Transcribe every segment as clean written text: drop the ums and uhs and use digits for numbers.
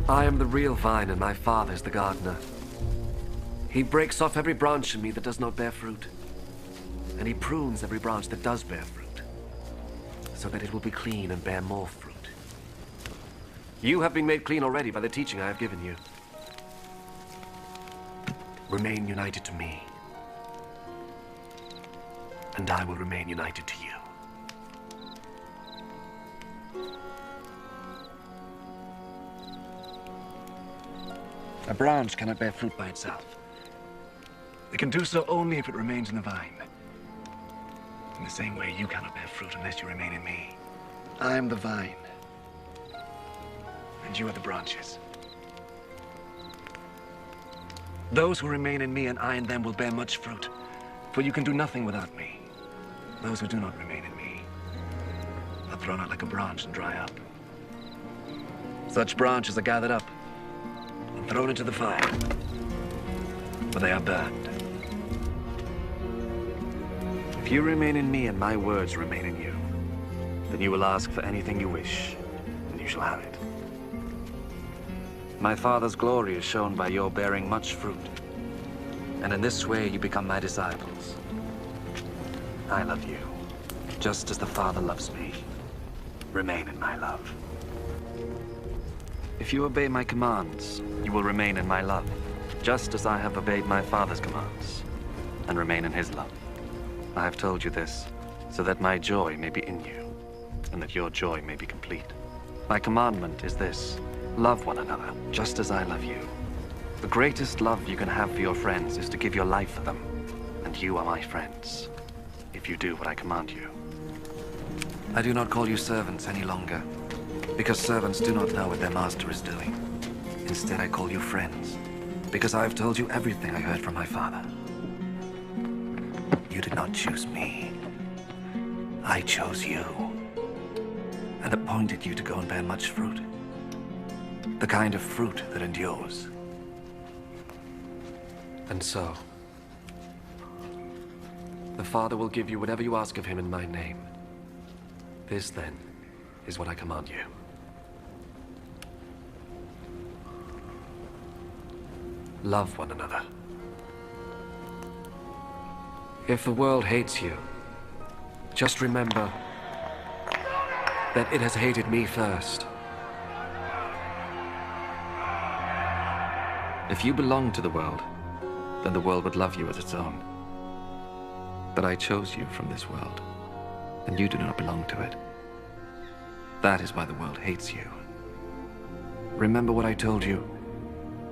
I am the real vine, and my father is the gardener. He breaks off every branch in me that does not bear fruit, and he prunes every branch that does bear fruit, so that it will be clean and bear more fruit. You have been made clean already by the teaching I have given you. Remain united to me, and I will remain united to you. A branch cannot bear fruit by itself. It can do so only if it remains in the vine. In the same way, you cannot bear fruit unless you remain in me. I am the vine, and you are the branches. Those who remain in me and I in them will bear much fruit, for you can do nothing without me. Those who do not remain in me are thrown out like a branch and dry up. Such branches are gathered up and thrown into the fire, where they are burned. If you remain in me and my words remain in you, then you will ask for anything you wish, and you shall have it. My Father's glory is shown by your bearing much fruit, and in this way you become my disciples. I love you, just as the Father loves me. Remain in my love. If you obey my commands, you will remain in my love, just as I have obeyed my Father's commands, and remain in his love. I have told you this, so that my joy may be in you, and that your joy may be complete. My commandment is this: love one another, just as I love you. The greatest love you can have for your friends is to give your life for them, and you are my friends, if you do what I command you. I do not call you servants any longer, because servants do not know what their master is doing. Instead, I call you friends, because I have told you everything I heard from my father. You did not choose me. I chose you, and appointed you to go and bear much fruit. The kind of fruit that endures. And so, the Father will give you whatever you ask of him in my name. This, then, is what I command you. Love one another. If the world hates you, just remember that it has hated me first. If you belong to the world, then the world would love you as its own. But I chose you from this world, and you do not belong to it. That is why the world hates you. Remember what I told you.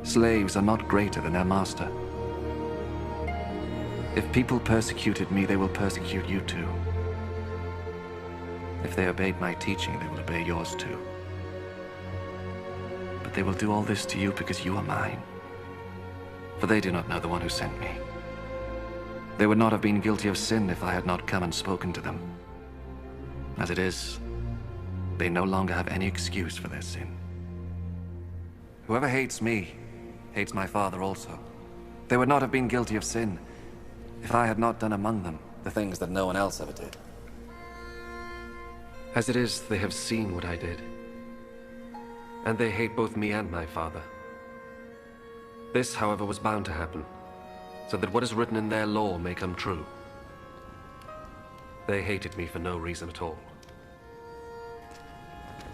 Slaves are not greater than their master. If people persecuted me, they will persecute you too. If they obeyed my teaching, they will obey yours too. But they will do all this to you because you are mine. For they do not know the one who sent me. They would not have been guilty of sin if I had not come and spoken to them. As it is, they no longer have any excuse for their sin. Whoever hates me, hates my Father also. They would not have been guilty of sin if I had not done among them the things that no one else ever did. As it is, they have seen what I did, and they hate both me and my Father. This, however, was bound to happen, so that what is written in their law may come true. They hated me for no reason at all.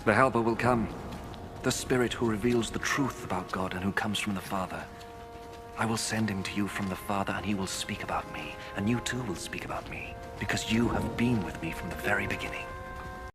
The Helper will come, the Spirit who reveals the truth about God and who comes from the Father. I will send him to you from the Father, and he will speak about me, and you too will speak about me, because you have been with me from the very beginning.